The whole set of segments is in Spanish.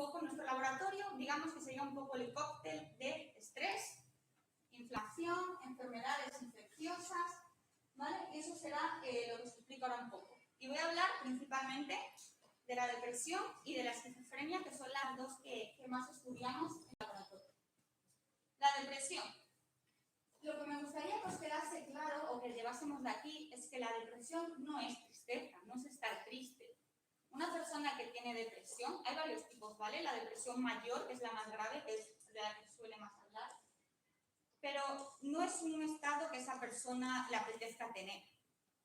poco nuestro laboratorio, digamos que sería un poco el cóctel de estrés, inflación, enfermedades infecciosas, ¿vale? Y eso será lo que os explico ahora un poco. Y voy a hablar principalmente de la depresión y de la esquizofrenia, que son las dos que más estudiamos en el laboratorio. La depresión. Lo que me gustaría que os quedase claro o que llevásemos de aquí es que la depresión no es tristeza, no es estar triste. Una persona que tiene depresión, hay varios tipos, ¿vale? La depresión mayor, que es la más grave, que es de la que suele más hablar, pero no es un estado que esa persona le apetezca tener,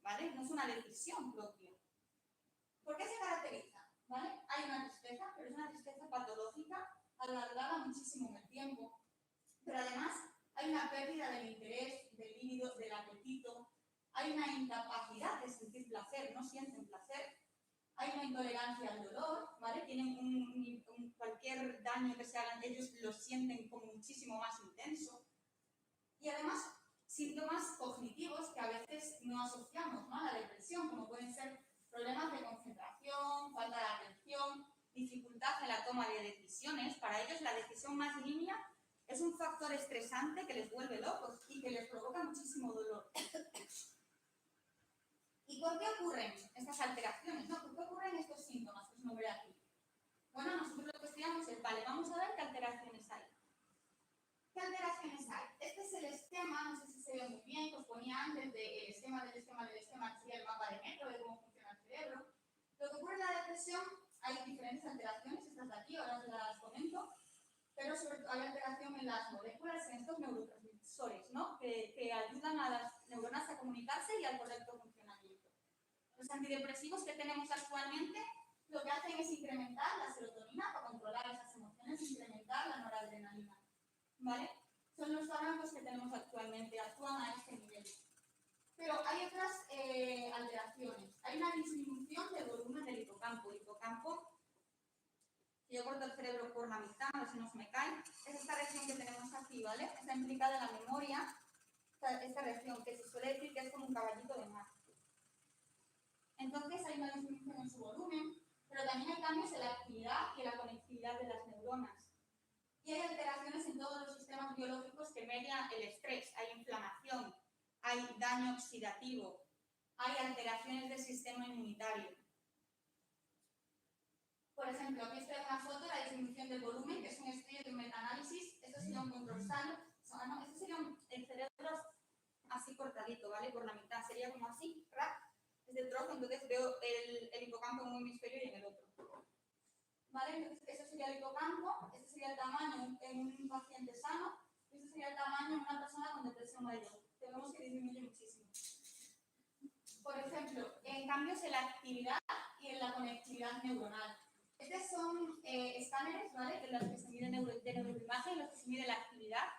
¿vale? No es una decisión propia. ¿Por qué se caracteriza? ¿Vale? Hay una tristeza, pero es una tristeza patológica, alargada muchísimo en el tiempo, pero además hay una pérdida del interés, del líbido, del apetito, hay una incapacidad de sentir placer, no sienten placer, hay una intolerancia al dolor, ¿vale? Tienen cualquier daño que se hagan, ellos lo sienten como muchísimo más intenso. Y además, síntomas cognitivos que a veces no asociamos, ¿no?, a la depresión, como pueden ser problemas de concentración, falta de atención, dificultad en la toma de decisiones. Para ellos la decisión más nimia es un factor estresante que les vuelve locos y que les provoca muchísimo dolor. ¿Y por qué ocurren estas alteraciones? ¿No? ¿Por qué ocurren estos síntomas que os nombré aquí? Bueno, nosotros lo que estudiamos es, vale, vamos a ver qué alteraciones hay. ¿Qué alteraciones hay? Este es el esquema, no sé si se ve muy bien, que os ponía antes del esquema, que sería el mapa de metro, de cómo funciona el cerebro. Lo que ocurre en la depresión, hay diferentes alteraciones, estas de aquí, ahora os las comento, pero sobre todo hay alteración en las moléculas, en estos neurotransmisores, ¿no?, que ayudan a las neuronas a comunicarse y al correcto funcionamiento. Los antidepresivos que tenemos actualmente lo que hacen es incrementar la serotonina para controlar esas emociones, incrementar la noradrenalina, ¿vale? Son los fármacos que tenemos actualmente, actúan a este nivel. Pero hay otras alteraciones. Hay una disminución del volumen del hipocampo. El hipocampo, si yo corto el cerebro por la mitad, a ver si no se me cae, es esta región que tenemos aquí, ¿vale? Está implicada en la memoria, esta región, que se suele decir que es como un caballito de mar. Entonces hay una disminución en su volumen, pero también hay cambios en la actividad y en la conectividad de las neuronas. Y hay alteraciones en todos los sistemas biológicos que median el estrés. Hay inflamación, hay daño oxidativo, hay alteraciones del sistema inmunitario. Por ejemplo, aquí está una foto de la disminución del volumen, que es un estudio de un metaanálisis. Esto sería un control sano. Este sería el cerebro así cortadito, ¿vale? Por la mitad. Sería como así, ¡rac! Es el trozo, entonces veo el hipocampo en un hemisferio y en el otro. ¿Vale? Entonces, eso sería el hipocampo, este sería el tamaño en un paciente sano, y este sería el tamaño en una persona con depresión mayor. Tenemos que disminuir muchísimo. Por ejemplo, en cambios en la actividad y en la conectividad neuronal. Estos son escáneres, ¿vale?, de los que se mide de neuroimagen, los que se mide la actividad,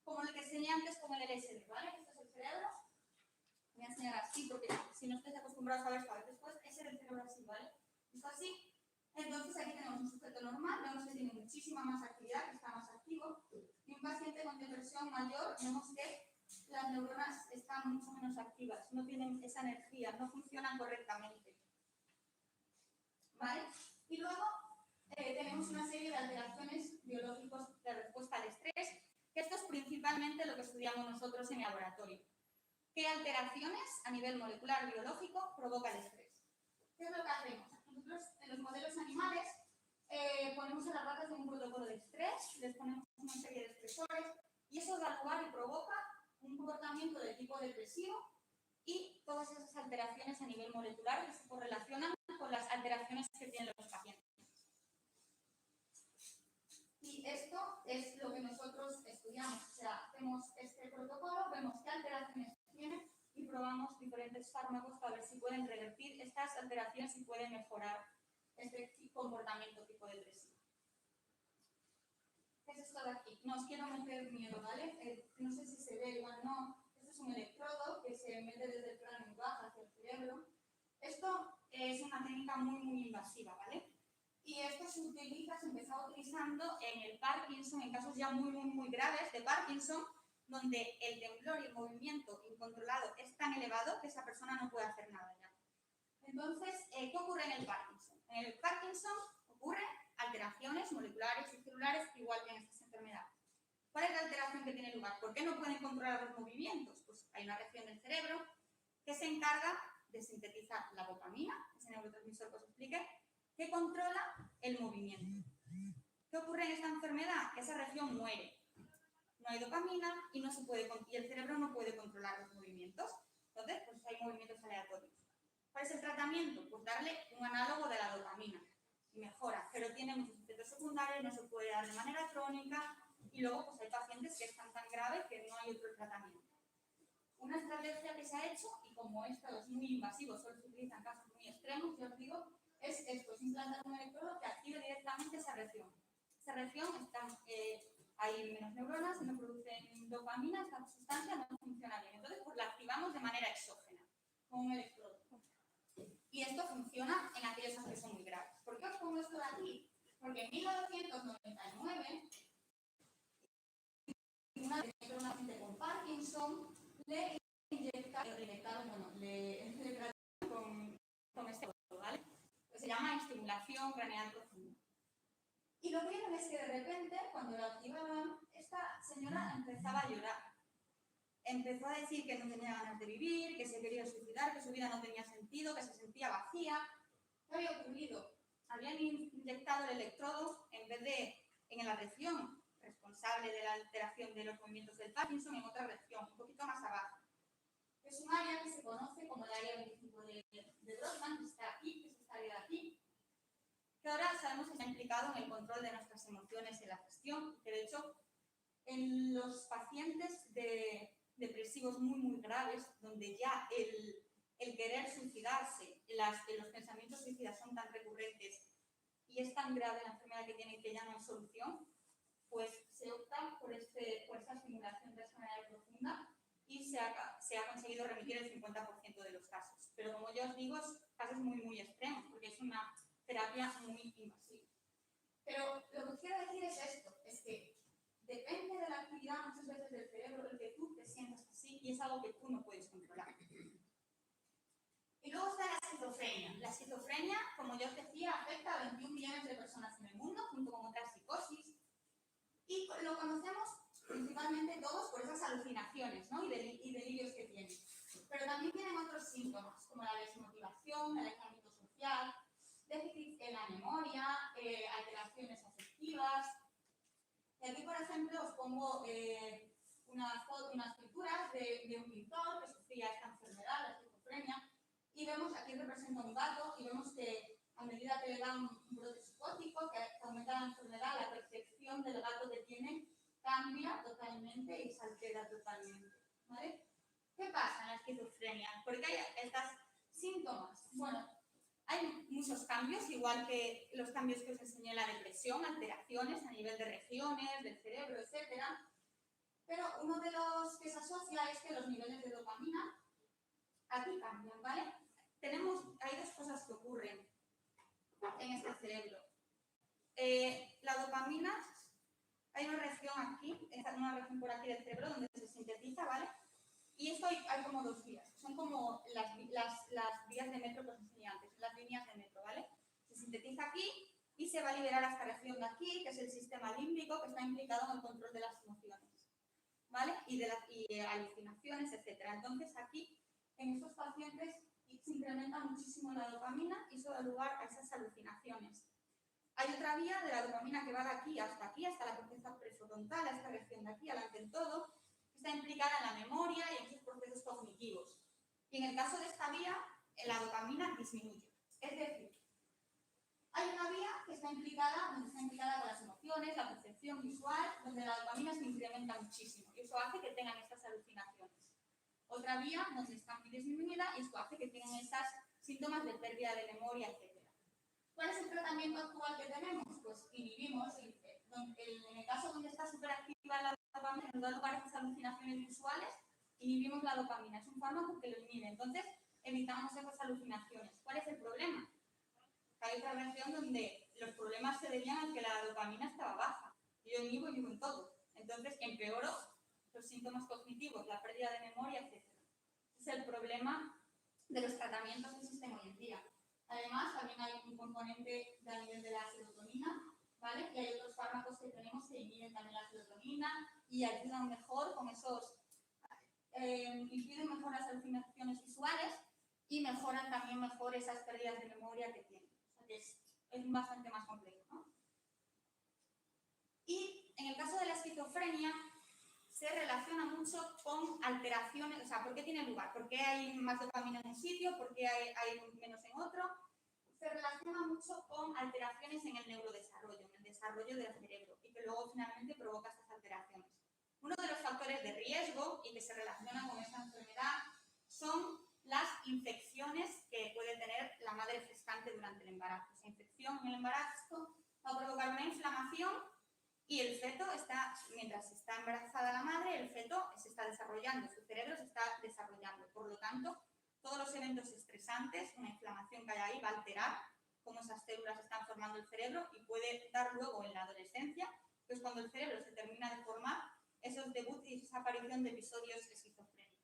como el que enseñé antes con el LSD, ¿vale? Esto es el cerebro. Voy a enseñar así, porque si no estáis acostumbrados a ver esto, después ese es el cerebro así, ¿vale? Esto así. Entonces aquí tenemos un sujeto normal, vemos que tiene muchísima más actividad, que está más activo, y un paciente con depresión mayor, vemos que las neuronas están mucho menos activas, no tienen esa energía, no funcionan correctamente. ¿Vale? Y luego tenemos una serie de alteraciones biológicas de respuesta al estrés, que esto es principalmente lo que estudiamos nosotros en el laboratorio. ¿Qué alteraciones a nivel molecular biológico provoca el estrés? ¿Qué es lo que hacemos? Nosotros en los modelos animales ponemos a las ratas en un protocolo de estrés, les ponemos una serie de estresores y eso da lugar y provoca un comportamiento de tipo depresivo y todas esas alteraciones a nivel molecular que se correlacionan con las alteraciones que tienen los pacientes. Y esto es lo que nosotros estudiamos, o sea, hacemos este protocolo, vemos qué alteraciones tiene y probamos diferentes fármacos para ver si pueden revertir estas alteraciones y pueden mejorar este comportamiento tipo depresivo. ¿Qué es esto de aquí? No os quiero meter miedo, ¿vale? No sé si se ve, igual no. Este es un electrodo que se mete desde el cráneo y baja hacia el cerebro. Esto es una técnica muy invasiva, ¿vale? Y esto se empezó utilizando en el Parkinson, en casos ya muy graves de Parkinson, donde el temblor y el movimiento incontrolado es tan elevado que esa persona no puede hacer nada ya. Entonces, ¿qué ocurre en el Parkinson? En el Parkinson ocurre alteraciones moleculares y celulares igual que en estas enfermedades. ¿Cuál es la alteración que tiene lugar? ¿Por qué no pueden controlar los movimientos? Pues hay una región del cerebro que se encarga de sintetizar la dopamina, ese neurotransmisor que os expliqué, que controla el movimiento. ¿Qué ocurre en esta enfermedad? Que esa región muere. No hay dopamina y, y el cerebro no puede controlar los movimientos. Entonces, pues hay movimientos aleatorios. ¿Cuál es el tratamiento? Pues darle un análogo de la dopamina. Y mejora, pero tiene muchos efectos secundarios, no se puede dar de manera crónica y luego pues hay pacientes que están tan graves que no hay otro tratamiento. Una estrategia que se ha hecho, y como esto es muy invasivo, solo se utiliza en casos muy extremos, yo os digo, es esto, es implantar un electrodo que active directamente esa región. Esa región hay menos neuronas, no producen dopamina, esta sustancia no funciona bien. Entonces, pues la activamos de manera exógena, con un electrodo. Y esto funciona en aquellos casos que son muy graves. ¿Por qué os pongo esto de aquí? Porque en 1999, una paciente con Parkinson le inyectaron con este electrodo, ¿vale? Pues se llama estimulación craneal profunda. Y lo que vieron es que de repente, cuando lo activaban, esta señora empezaba a llorar. Empezó a decir que no tenía ganas de vivir, que se quería suicidar, que su vida no tenía sentido, que se sentía vacía. ¿Qué había ocurrido? Habían inyectado el electrodo en la región responsable de la alteración de los movimientos del Parkinson, en otra región, un poquito más abajo. Es un área que se conoce como el área 25 de Brodmann, que está aquí, que es esta área de aquí, que ahora sabemos que está implicado en el control de nuestras emociones y la gestión, que de hecho en los pacientes depresivos muy graves, donde ya el querer suicidarse, los pensamientos suicidas son tan recurrentes y es tan grave la enfermedad que tienen que ya no hay solución, pues se opta por esta estimulación transcranial profunda y se ha conseguido remitir el 50% de los casos. Pero como ya os digo, es casos muy extremos, porque es una terapia muy invasiva. Pero lo que quiero decir es esto, es que depende de la actividad muchas veces del cerebro el que tú te sientas así y es algo que tú no puedes controlar. Y luego está la esquizofrenia. La esquizofrenia, como yo os decía, afecta a 21 millones de personas en el mundo, junto con otras psicosis. Y lo conocemos principalmente todos por esas alucinaciones, ¿no? y delirios que tienen. Pero también tienen otros síntomas, como la desmotivación, el aislamiento social, déficit en la memoria, alteraciones afectivas. Y aquí, por ejemplo, os pongo unas pinturas de un pintor que sufría esta enfermedad, la esquizofrenia, y vemos, aquí representa un gato, y vemos que a medida que le dan un brote psicótico, que aumenta la enfermedad, la percepción del gato que tiene cambia totalmente y se altera totalmente, ¿vale? ¿Qué pasa en la esquizofrenia? ¿Por qué hay estos síntomas? Bueno, hay muchos cambios, igual que los cambios que os enseñé en la depresión, alteraciones a nivel de regiones, del cerebro, etc. Pero uno de los que se asocia es que los niveles de dopamina aquí cambian, ¿vale? Hay dos cosas que ocurren en este cerebro. La dopamina, hay una región aquí, una región por aquí del cerebro donde se sintetiza, ¿vale? Y esto hay como dos vías, son como las vías de metro que os enseñé antes, las líneas de metro, ¿vale? Se sintetiza aquí y se va a liberar a esta región de aquí, que es el sistema límbico, que está implicado en el control de las emociones, ¿vale? Y alucinaciones, etc. Entonces aquí, en estos pacientes, se incrementa muchísimo la dopamina y eso da lugar a esas alucinaciones. Hay otra vía de la dopamina que va de aquí, hasta la corteza prefrontal, a esta región de aquí, adelante del todo, que está implicada en la memoria y en sus procesos cognitivos. Y en el caso de esta vía, la dopamina disminuye. Es decir, hay una vía que está implicada con las emociones, la percepción visual, donde la dopamina se incrementa muchísimo y eso hace que tengan estas alucinaciones. Otra vía donde está muy disminuida y esto hace que tengan estos síntomas de pérdida de memoria, etc. ¿Cuál es el tratamiento actual que tenemos? Pues inhibimos, en el caso donde está superactiva la dopamina, nos da lugar a estas alucinaciones visuales, inhibimos la dopamina. Es un fármaco que lo inhibe, entonces evitamos esas alucinaciones. ¿Cuál es el problema? Hay otra región donde los problemas se debían a que la dopamina estaba baja. Yo inhibo en todo. Entonces empeoro los síntomas cognitivos, la pérdida de memoria, etc. Ese es el problema de los tratamientos que existen hoy en día. Además, también hay un componente a nivel de la serotonina ¿vale? Y hay otros fármacos que tenemos que inhiben también la serotonina y ayudan mejor con esos, impiden mejor las alucinaciones visuales y mejoran también mejor esas pérdidas de memoria que tienen. O sea que es bastante más complejo, ¿no? Y en el caso de la esquizofrenia se relaciona mucho con alteraciones, o sea, ¿por qué tiene lugar? ¿Por qué hay más dopamina en un sitio? ¿Por qué hay menos en otro? Se relaciona mucho con alteraciones en el neurodesarrollo, en el desarrollo del cerebro, y que luego finalmente provoca estas alteraciones. Uno de los factores de riesgo y que se relaciona con esta enfermedad son las infecciones que puede tener la madre gestante durante el embarazo. Esa infección en el embarazo va a provocar una inflamación y el feto está, mientras está embarazada la madre, el feto se está desarrollando, su cerebro se está desarrollando. Por lo tanto, todos los eventos estresantes, una inflamación que hay ahí va a alterar cómo esas células están formando el cerebro y puede dar luego en la adolescencia, que es cuando el cerebro se termina de formar, esos debuts y esa aparición de episodios esquizofrénicos.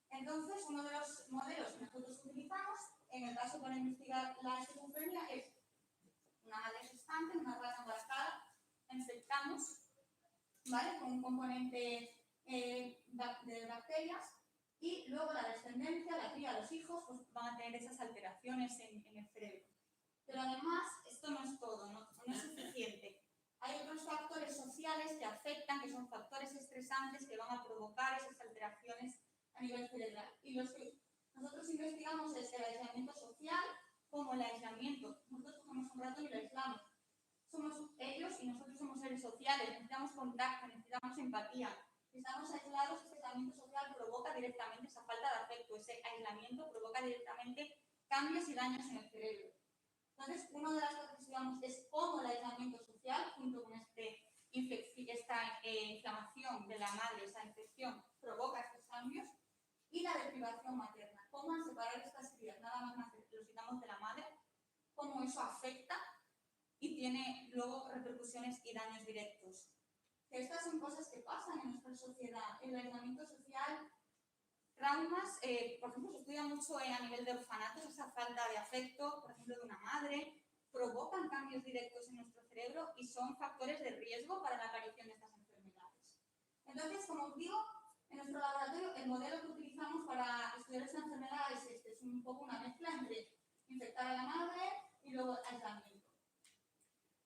Entonces, uno de los modelos que nosotros utilizamos en el caso para investigar la esquizofrenia es una madre gestante, una rata embarazada, infectamos, ¿vale? Con un componente de bacterias y luego la descendencia, la cría, los hijos, pues van a tener esas alteraciones en el cerebro. Pero además, esto no es todo, no es suficiente. Hay otros factores sociales que afectan, que son factores estresantes que van a provocar esas alteraciones a nivel cerebral. Y los que nosotros investigamos es el aislamiento social, como el aislamiento. Nosotros cogemos un rato y lo aislamos. Somos ellos y nosotros somos seres sociales, necesitamos contacto, necesitamos empatía. Si estamos aislados, ese aislamiento social provoca directamente esa falta de afecto, ese aislamiento provoca directamente cambios y daños en el cerebro. Entonces, una de las cosas que estudiamos es cómo el aislamiento social, junto con esta inflamación de la madre, esa infección, provoca estos cambios, y la deprivación materna. Cómo al separar estas crías, nada más los quitamos de la madre, cómo eso afecta y tiene luego repercusiones y daños directos. Estas son cosas que pasan en nuestra sociedad. El aislamiento social, traumas, por ejemplo, se estudia mucho a nivel de orfanatos, esa falta de afecto, por ejemplo, de una madre, provocan cambios directos en nuestro cerebro y son factores de riesgo para la aparición de estas enfermedades. Entonces, como os digo, en nuestro laboratorio el modelo que utilizamos para estudiar esta enfermedad es este, es un poco una mezcla entre infectar a la madre y luego aislamiento.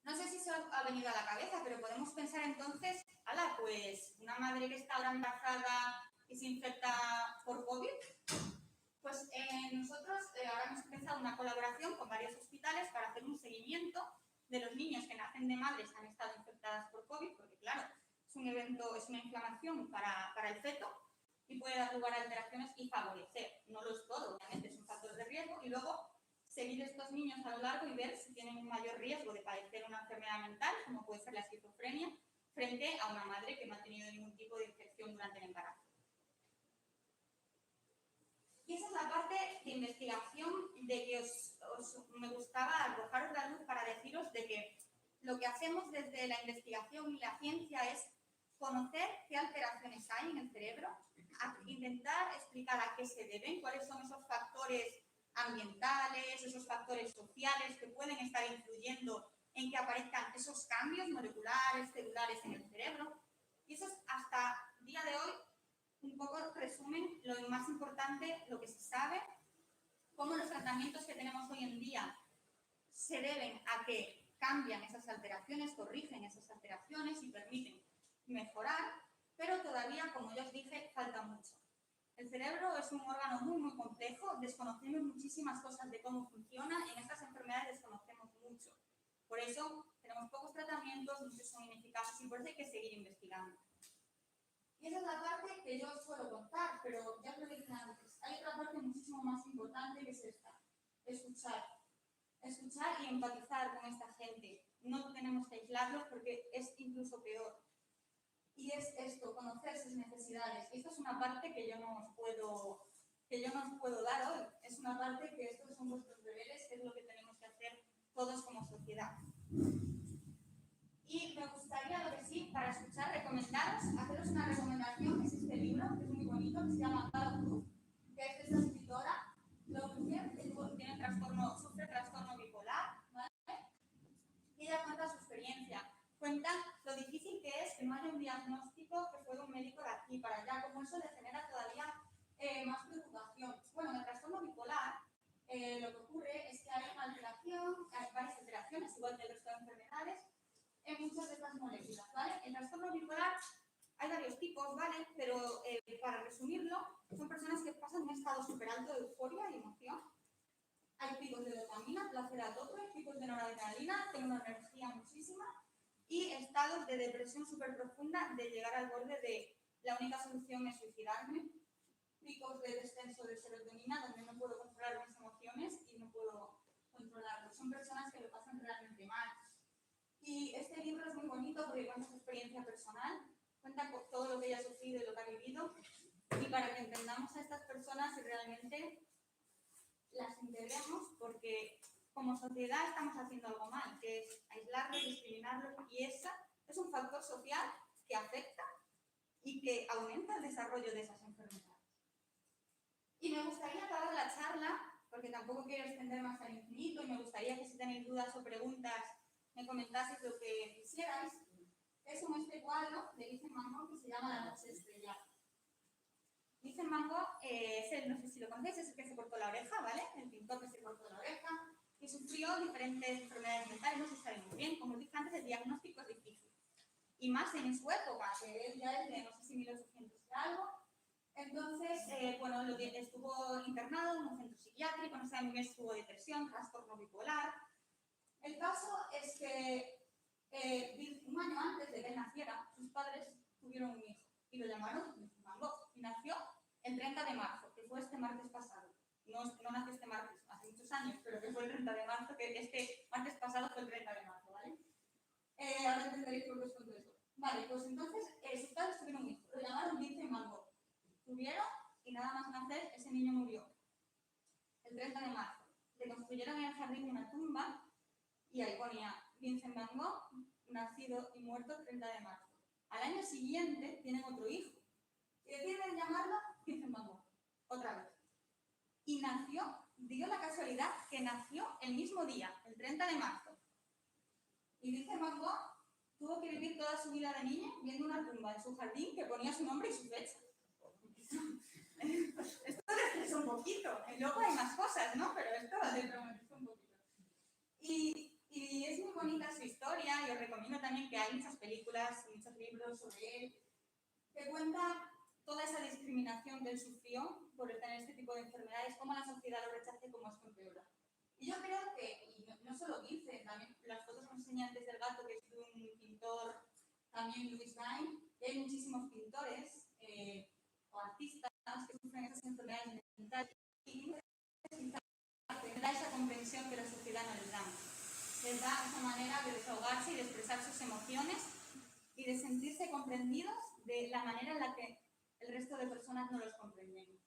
No sé si se os ha venido a la cabeza, pero podemos pensar entonces, ala, pues una madre que está ahora embarazada y se infecta por COVID, pues nosotros ahora hemos empezado una colaboración con varios hospitales para hacer un seguimiento de los niños que nacen de madres que han estado infectadas por COVID, porque claro, es un evento, es una inflamación para el feto y puede dar lugar a alteraciones y favorecer, no lo es todo, obviamente es un factor de riesgo, y luego seguir estos niños a lo largo y ver si tienen un mayor riesgo de padecer una enfermedad mental, como puede ser la esquizofrenia, frente a una madre que no ha tenido ningún tipo de infección durante el embarazo. Y esa es la parte de investigación de que me gustaba arrojaros la luz para deciros de que lo que hacemos desde la investigación y la ciencia es conocer qué alteraciones hay en el cerebro, intentar explicar a qué se deben, cuáles son esos factores ambientales, esos factores sociales que pueden estar influyendo en que aparezcan esos cambios moleculares, celulares en el cerebro. Y eso es hasta el día de hoy un poco resumen lo más importante, lo que se sabe, cómo los tratamientos que tenemos hoy en día se deben a que cambian esas alteraciones, corrigen esas alteraciones y permiten mejorar, pero todavía, como ya os dije, falta mucho. El cerebro es un órgano muy complejo, desconocemos muchísimas cosas de cómo funciona, en estas enfermedades desconocemos mucho. Por eso tenemos pocos tratamientos, muchos son ineficaces y por eso hay que seguir investigando. Y esa es la parte que yo os suelo contar, pero ya lo dije antes. Hay otra parte muchísimo más importante que es esta, escuchar. Escuchar y empatizar con esta gente. No tenemos que aislarlos porque es incluso peor. Y es esto, conocer sus necesidades. Y esto es una parte que yo no os puedo dar hoy. Es una parte que estos son vuestros deberes, que es lo que tenemos que hacer todos como sociedad. Y me gustaría, lo que sí, para escuchar, recomendaros, haceros una recomendación, que es este libro, que es muy bonito, que se llama Carol Dweck, que es de esta escritora, Laura Dweck, que sufre trastorno bipolar, ¿vale? Y ella diagnóstico que fue de un médico de aquí para allá, como eso le genera todavía más preocupación. Bueno, en el trastorno bipolar lo que ocurre es que hay una alteración, hay varias alteraciones, igual que el resto de enfermedades, en muchas de estas moléculas, ¿vale? El trastorno bipolar hay varios tipos, ¿vale? Pero para resumirlo, son personas que pasan un estado súper alto de euforia y emoción. Hay picos de dopamina, placer a tope, picos de noradrenalina, tengo una energía muchísima, y estados de depresión súper profunda de llegar al borde de la única solución es suicidarme, picos de descenso de serotonina donde no puedo controlar mis emociones y no puedo controlarlo. Son personas que lo pasan realmente mal. Y este libro es muy bonito porque cuenta su experiencia personal, cuenta con todo lo que ella ha sufrido y lo que ha vivido, y para que entendamos a estas personas y realmente las integremos, porque como sociedad estamos haciendo algo mal, que es aislarlos, discriminarlos, y esa es un factor social que afecta y que aumenta el desarrollo de esas enfermedades. Y me gustaría acabar la charla, porque tampoco quiero extender más al infinito, y me gustaría que si tenéis dudas o preguntas me comentaseis lo que quisierais. Es un cuadro de Vincent Van Gogh que se llama La noche estrellada. Vincent Van Gogh, no sé si lo conocéis, es el que se cortó la oreja, ¿vale? El pintor que se cortó la oreja, que sufrió diferentes enfermedades mentales, no se sabe muy bien. Como os dije antes, el diagnóstico es difícil. Y más en su época, que él ya es de no sé si 1800 y algo. Entonces, bueno, estuvo internado en un centro psiquiátrico, no se sabe muy bien si tuvo depresión, trastorno bipolar. El caso es que un año antes de que él naciera, sus padres tuvieron un hijo y lo llamaron Van Gogh. Y nació el 30 de marzo, que fue este martes pasado. No nació este martes, hace muchos años, pero que fue el 30 de marzo, que este martes pasado fue el 30 de marzo, ¿vale? Ahora entenderéis por qué os cuento esto. Vale, pues entonces sus padres tuvieron un hijo, lo llamaron Vincent Van Gogh. Tuvieron y nada más nacer, ese niño murió. El 30 de marzo. Le construyeron en el jardín una tumba y ahí ponía Vincent Van Gogh, nacido y muerto el 30 de marzo. Al año siguiente tienen otro hijo y deciden llamarlo Vincent Van Gogh, otra vez. Y dio la casualidad que nació el mismo día, el 30 de marzo. Y Vincent Van Gogh tuvo que vivir toda su vida de niño viendo una tumba en su jardín que ponía su nombre y su fecha. Esto destresa un poquito. Y luego hay más cosas, ¿no? Pero esto destresa un poquito. Y es muy bonita su historia, y os recomiendo también que hay muchas películas, muchos libros sobre él, que cuentan toda esa discriminación que él sufrió por tener este tipo de enfermedades, cómo la sociedad lo rechaza y cómo esto empeora. Y yo creo que, y no solo dice, también las fotos que enseñan antes del gato, que es de un pintor, también Louis Vine, y hay muchísimos pintores o artistas que sufren esas enfermedades mentales y da esa comprensión que la sociedad no les da. Les da esa manera de desahogarse y de expresar sus emociones y de sentirse comprendidos de la manera en la que el resto de personas no los comprenden.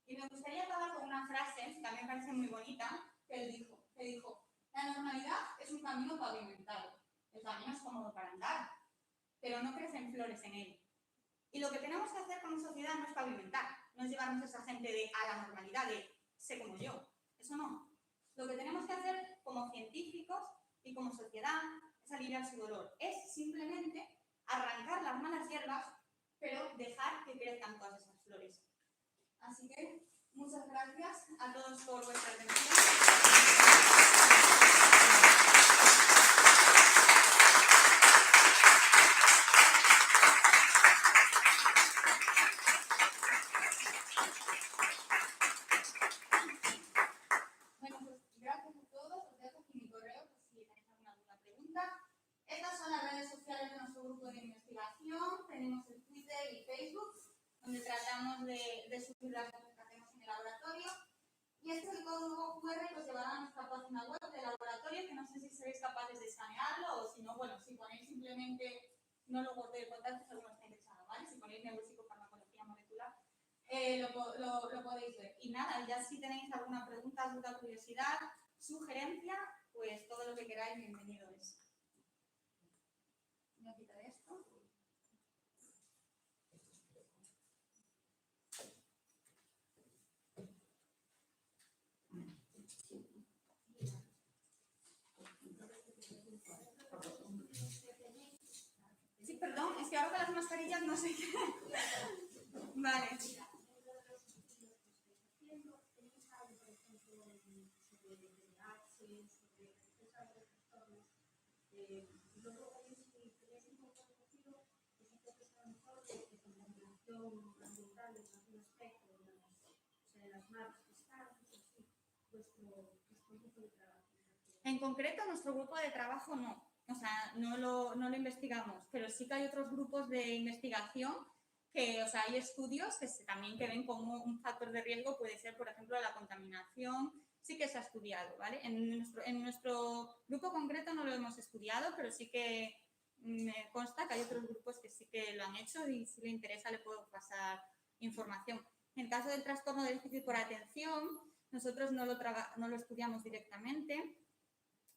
Y me gustaría acabar con una frase que a mí me parece muy bonita, que él dijo, la normalidad es un camino pavimentado, el camino es cómodo para andar, pero no crecen flores en él. Y lo que tenemos que hacer como sociedad no es pavimentar, no es llevarnos a esa gente a la normalidad de sé como yo, eso no. Lo que tenemos que hacer como científicos y como sociedad es aliviar su dolor, es simplemente arrancar las malas hierbas, pero dejar que crezcan todas esas flores. Así que muchas gracias a todos por vuestra atención. Bueno, pues gracias a todos. Os dejo aquí mi correo por si tenéis alguna pregunta. Estas son las redes sociales de nuestro grupo de investigación. Tenemos el Twitter y Facebook, donde tratamos de subir las cosas que hacemos en el laboratorio. Y este es el código QR que os llevará a nuestra página web del laboratorio, que no sé si seréis capaces de escanearlo o si no, bueno, si ponéis simplemente, no lo guardéis de contacto, según está indexado, ¿vale? Si ponéis neuropsicofarmacología molecular, lo podéis ver. Y nada, ya si tenéis alguna pregunta, duda, curiosidad, sugerencia, pues todo lo que queráis, bienvenido es. Voy a quitar esto. Sí, perdón. es que ahora con las mascarillas no sé qué. Vale. En concreto, nuestro grupo de trabajo no. O sea, no lo investigamos, pero sí que hay otros grupos de investigación que, o sea, hay estudios que también que ven como un factor de riesgo puede ser, por ejemplo, la contaminación. Sí que se ha estudiado, ¿vale? En nuestro grupo concreto no lo hemos estudiado, pero sí que me consta que hay otros grupos que sí que lo han hecho y si le interesa le puedo pasar información. En el caso del trastorno de déficit por atención, nosotros no lo estudiamos directamente,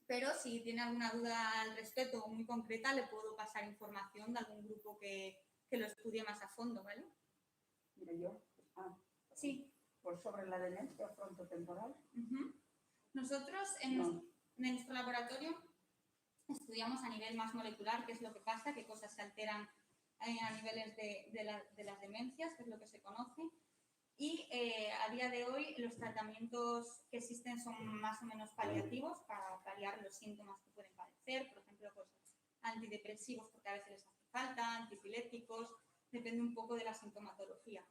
pero si tiene alguna duda al respecto o muy concreta, le puedo pasar información de algún grupo que lo estudie más a fondo, ¿vale? Mire yo. Sí. Pues sobre la demencia frontotemporal. Nosotros en nuestro laboratorio estudiamos a nivel más molecular qué es lo que pasa, qué cosas se alteran a niveles de las demencias, que es lo que se conoce. Y a día de hoy los tratamientos que existen son más o menos paliativos para paliar los síntomas que pueden padecer, por ejemplo, pues, antidepresivos porque a veces les hace falta, antipilépticos, depende un poco de la sintomatología.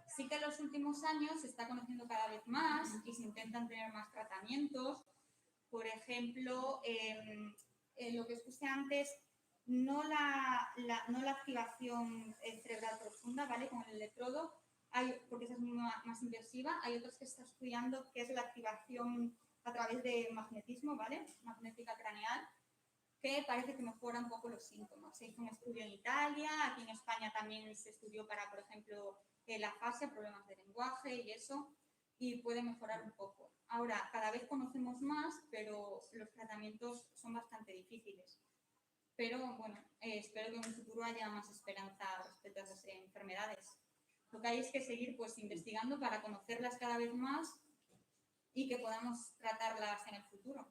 Sí que en los últimos años se está conociendo cada vez más y se intentan tener más tratamientos. Por ejemplo, lo que os puse antes, no la activación cerebral profunda, ¿vale? Con el electrodo, porque esa es más invasiva. Hay otros que se está estudiando que es la activación a través de magnetismo, ¿vale? Magnética craneal, que parece que mejora un poco los síntomas. Se hizo un estudio en Italia, aquí en España también se estudió para, por ejemplo, la afasia, problemas de lenguaje y eso, y puede mejorar un poco. Ahora, cada vez conocemos más, pero los tratamientos son bastante difíciles. Pero bueno, espero que en un futuro haya más esperanza respecto a esas enfermedades. Lo que hay es que seguir pues investigando para conocerlas cada vez más y que podamos tratarlas en el futuro.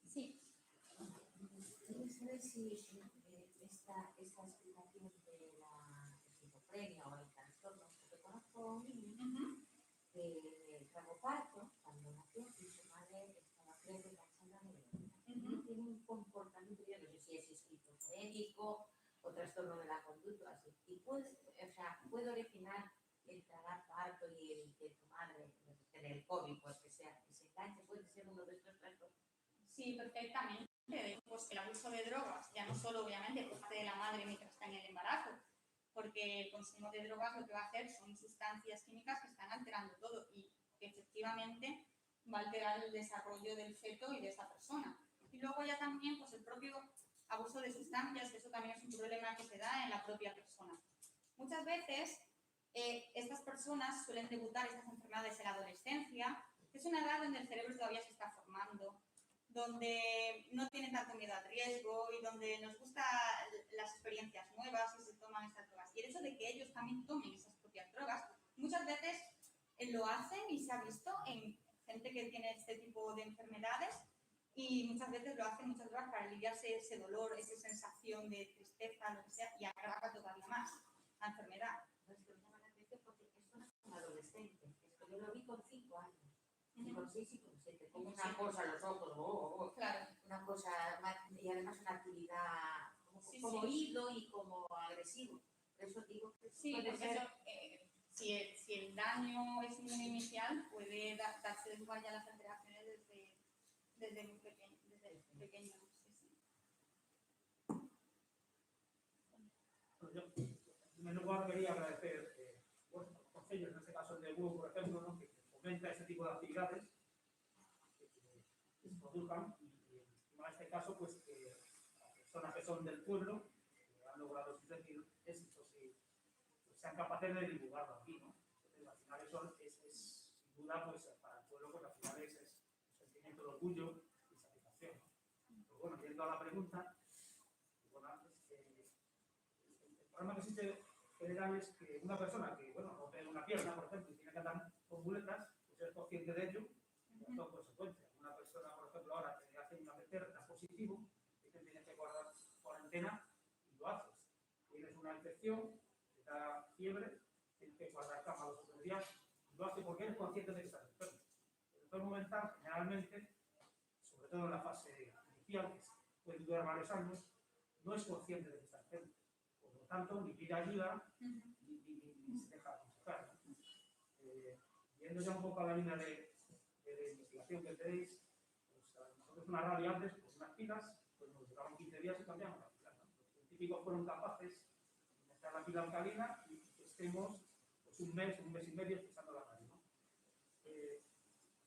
Sí. ¿Sabes si esta explicación de la esquizofrenia o el trastorno? Porque conozco a un niño que tragó parto cuando nació y su madre estaba creo enganchada de él. Tiene un comportamiento, yo no sé si es esquizofrénico o trastorno de la conducta, así. Y puede originar el tragar parto y el que tu madre tener el COVID, pues que se enganche, puede ser uno de estos trastornos. Sí, perfectamente. Pues el abuso de drogas, ya no solo obviamente por parte de la madre mientras está en el embarazo, porque el consumo de drogas lo que va a hacer son sustancias químicas que están alterando todo y que efectivamente va a alterar el desarrollo del feto y de esa persona. Y luego ya también pues el propio abuso de sustancias, que eso también es un problema que se da en la propia persona. Muchas veces estas personas suelen debutar estas enfermedades en la adolescencia, que es una edad donde el cerebro todavía se está formando, donde no tienen tanto miedo al riesgo y donde nos gustan las experiencias nuevas y se toman estas drogas. Y el hecho de que ellos también tomen esas propias drogas, muchas veces lo hacen y se ha visto en gente que tiene este tipo de enfermedades y muchas veces lo hacen muchas drogas para aliviarse ese dolor, esa sensación de tristeza, lo que sea, y agrava todavía más la enfermedad. Es que me llama la atención porque esto no es un adolescente, esto yo lo vi con 5 años. Y con 6 y con 7, como una cosa a los ojos, claro. Una cosa, y además una actividad como oído y como agresivo. Por eso digo que sí, puede porque ser... eso, si el daño es muy inicial, puede darse lugar ya a las alteraciones desde muy pequeño. Sí. Bueno, yo, en primer lugar, quería agradecer los consejos, en este caso el de Hugo, por ejemplo, ¿no? que fomenta este tipo de actividades que se produzcan y en este caso, pues que las personas que son del pueblo que han logrado sus éxitos y pues, sean capaces de divulgarlo aquí, ¿no? Entonces, al final eso es sin duda, pues para el pueblo, pues al final es un sentimiento de orgullo y satisfacción, ¿no? Pero bueno, yendo a la pregunta, bueno, el problema que existe general es que una persona que, bueno, rompe una pierna, por ejemplo, y tiene que andar con muletas, pues es consciente de ello y son consecuencias. Una persona, por ejemplo, ahora que le hace una PCR positivo, dice que tiene que guardar 40 cuarentena y lo haces. Tienes una infección, te da fiebre, tienes que guardar cama los otros días, y lo haces porque eres consciente de que estás enfermo. El enfermo mental, generalmente, sobre todo en la fase inicial, que puede durar varios años, no es consciente de que está enfermo. Por lo tanto, ni pide ayuda, ni se deja aconsejar. Yendo ya un poco a la línea de investigación que tenéis, pues, nosotros una radio antes, pues unas pilas, pues nos duraban 15 días y cambiamos la pila, ¿no? Los científicos fueron capaces de mezclar la pila alcalina y que estemos pues, un mes y medio escuchando la radio, ¿no?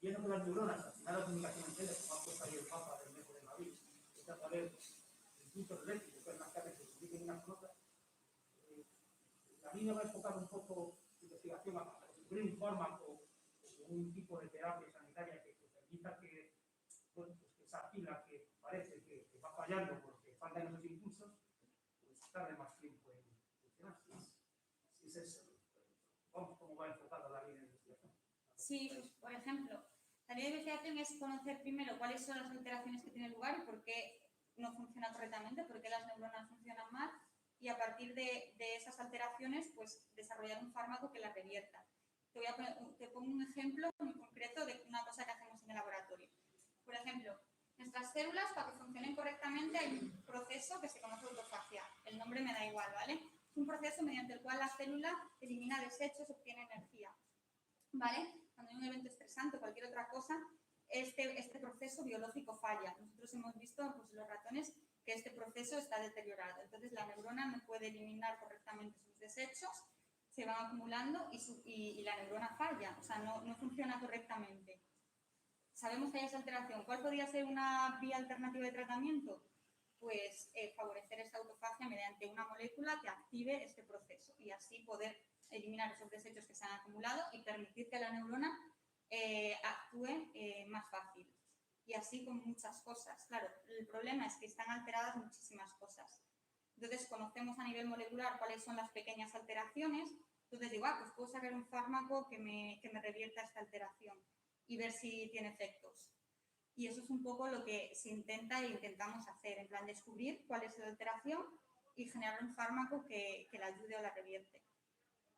Viendo que las neuronas, al final la comunicación entre ellas, como ha puesto ahí el mapa del metro de Madrid, es a través de impulsos eléctricos, que es las que hacen que se comuniquen unas con otras. La línea va a enfocar un poco investigación a descubrir un fármaco o un tipo de terapia sanitaria que permita que, bueno, pues que esa pila que parece que va fallando porque faltan esos impulsos, pues tarde más tiempo en funcionar. Si es eso, vamos, cómo va enfocada la línea de investigación. Sí, pues, por ejemplo, la línea de investigación es conocer primero cuáles son las alteraciones que tienen lugar y por qué no funciona correctamente, por qué las neuronas funcionan mal, y a partir de esas alteraciones, pues desarrollar un fármaco que las revierta. Te pongo un ejemplo muy concreto de una cosa que hacemos en el laboratorio. Por ejemplo, nuestras células, para que funcionen correctamente, hay un proceso que se conoce autofagia. El nombre me da igual, ¿vale? Es un proceso mediante el cual la célula elimina desechos, obtiene energía, ¿vale? Cuando hay un evento estresante o cualquier otra cosa, este proceso biológico falla. Nosotros hemos visto, pues, en los ratones, que este proceso está deteriorado. Entonces, la neurona no puede eliminar correctamente sus desechos, se van acumulando y la neurona falla, o sea, no funciona correctamente. Sabemos que hay esa alteración. ¿Cuál podría ser una vía alternativa de tratamiento? Pues favorecer esta autofagia mediante una molécula que active este proceso y así poder eliminar esos desechos que se han acumulado y permitir que la neurona actúe más fácil. Y así con muchas cosas. Claro, el problema es que están alteradas muchísimas cosas. Entonces, conocemos a nivel molecular cuáles son las pequeñas alteraciones. Entonces digo, pues puedo sacar un fármaco que me revierta esta alteración y ver si tiene efectos. Y eso es un poco lo que se intenta e intentamos hacer, en plan descubrir cuál es la alteración y generar un fármaco que la ayude o la revierte.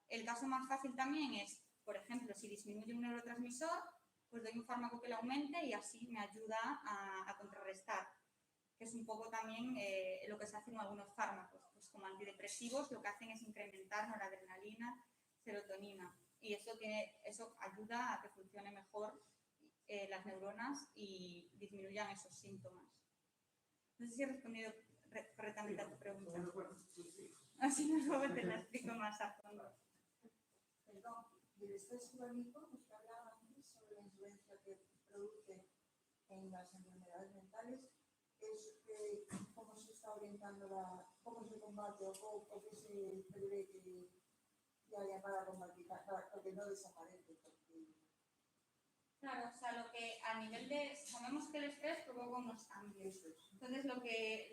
El caso más fácil también es, por ejemplo, si disminuye un neurotransmisor, pues doy un fármaco que lo aumente y así me ayuda a contrarrestar, que es un poco también lo que se hace en algunos fármacos. Pues como antidepresivos lo que hacen es incrementar noradrenalina, serotonina, y eso ayuda a que funcione mejor las neuronas y disminuyan esos síntomas. No sé si he respondido correctamente a tu pregunta. Así luego te la explico más a fondo. Perdón, del estrés crónico, usted hablaba antes sobre la influencia que produce en las enfermedades mentales. ¿Cómo se está orientando cómo se combate o qué se prevé que haya para combatir, para que no desaparezca? Claro, o sea, lo que a nivel de... Sabemos que el estrés provoca unos cambios. Entonces, lo que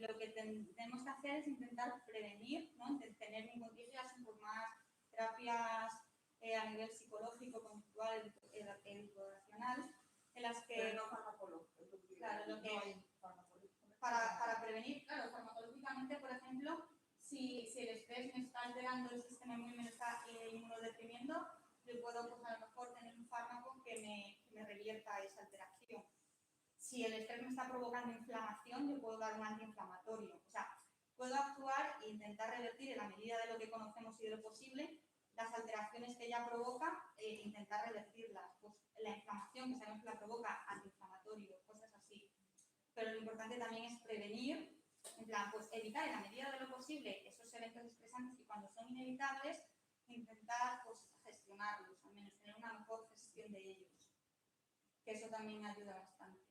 tenemos que hacer es intentar prevenir, ¿no? Tener ningoticias, más terapias a nivel psicológico, conductual, educacional, en las que... Pero no farmacológico. Claro, lo que... No hay farmacológico. Para prevenir, claro, farmacológicamente, por ejemplo, si el estrés me está alterando el sistema inmune, me está inmunodeprimiendo, yo puedo, pues, a lo mejor tener un fármaco que me revierta esa alteración. Si el estrés me está provocando inflamación, yo puedo dar un antiinflamatorio. O sea, puedo actuar e intentar revertir en la medida de lo que conocemos y de lo posible las alteraciones que ella provoca e intentar revertirlas. Pues la inflamación, que sabemos que la provoca, antiinflamatorio, cosas así. Pero lo importante también es prevenir, en plan, pues evitar en la medida de lo posible esos eventos estresantes y cuando son inevitables, intentar, pues, gestionarlos, al menos tener una mejor gestión de ellos, que eso también ayuda bastante.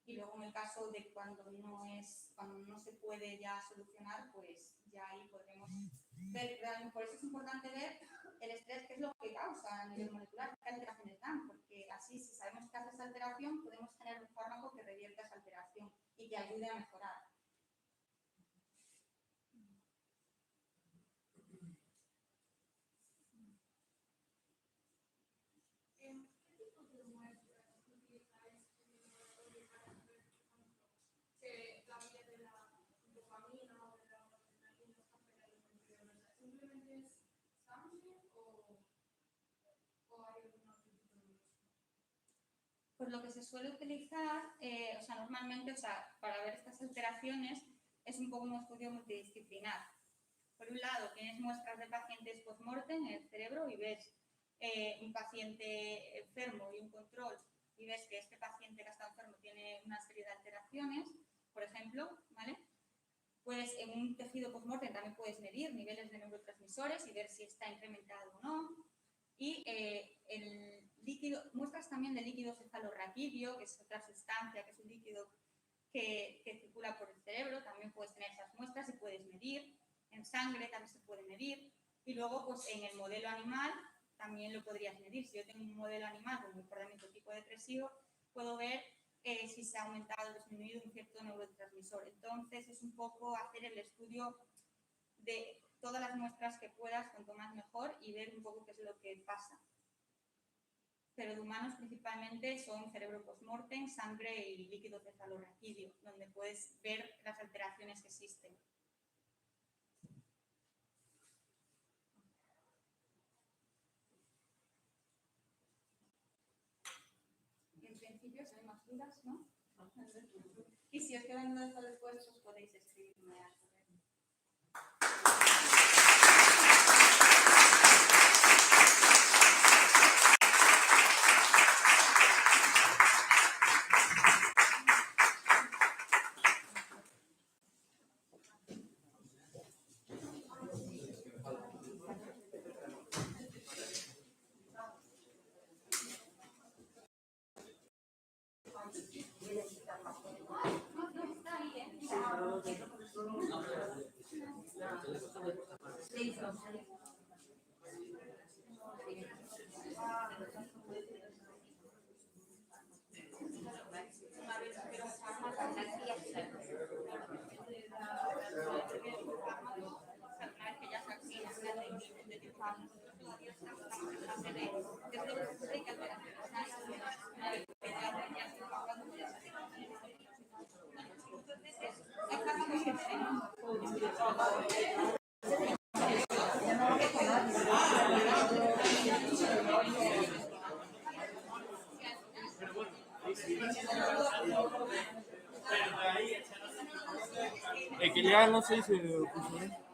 Y luego en el caso de cuando no se puede ya solucionar, pues ya ahí podremos ver. Por eso es importante ver el estrés, qué es lo que causa a nivel molecular, qué alteraciones dan, porque así, si sabemos que hace esa alteración, podemos generar un fármaco que revierta esa alteración y que ayude a mejorar. Que cambie de la dopamina Pues lo que se suele utilizar, o sea, normalmente, o sea, para ver estas alteraciones es un poco un estudio multidisciplinar. Por un lado, tienes muestras de pacientes post-mortem en el cerebro y ves un paciente enfermo y un control y ves que este paciente que está enfermo tiene una serie de alteraciones, por ejemplo, ¿vale? Pues en un tejido post-mortem también puedes medir niveles de neurotransmisores y ver si está incrementado o no. Y el líquido, muestras también de líquido cefalorraquídeo, que es otra sustancia, que es un líquido que circula por el cerebro, también puedes tener esas muestras y puedes medir. En sangre también se puede medir. Y luego, pues en el modelo animal también lo podrías medir. Si yo tengo un modelo animal con un comportamiento tipo depresivo, puedo ver si se ha aumentado o disminuido un cierto neurotransmisor. Entonces, es un poco hacer el estudio de todas las muestras que puedas, cuanto más mejor, y ver un poco qué es lo que pasa. Pero de humanos principalmente son cerebro post-mortem, sangre y líquido cefalorraquídeo, donde puedes ver las alteraciones que existen. Y en principio, si hay más dudas, ¿no? Y si os quedan dudas para después, os podéis escribirme a correo. El que ya no sé si se puso bien.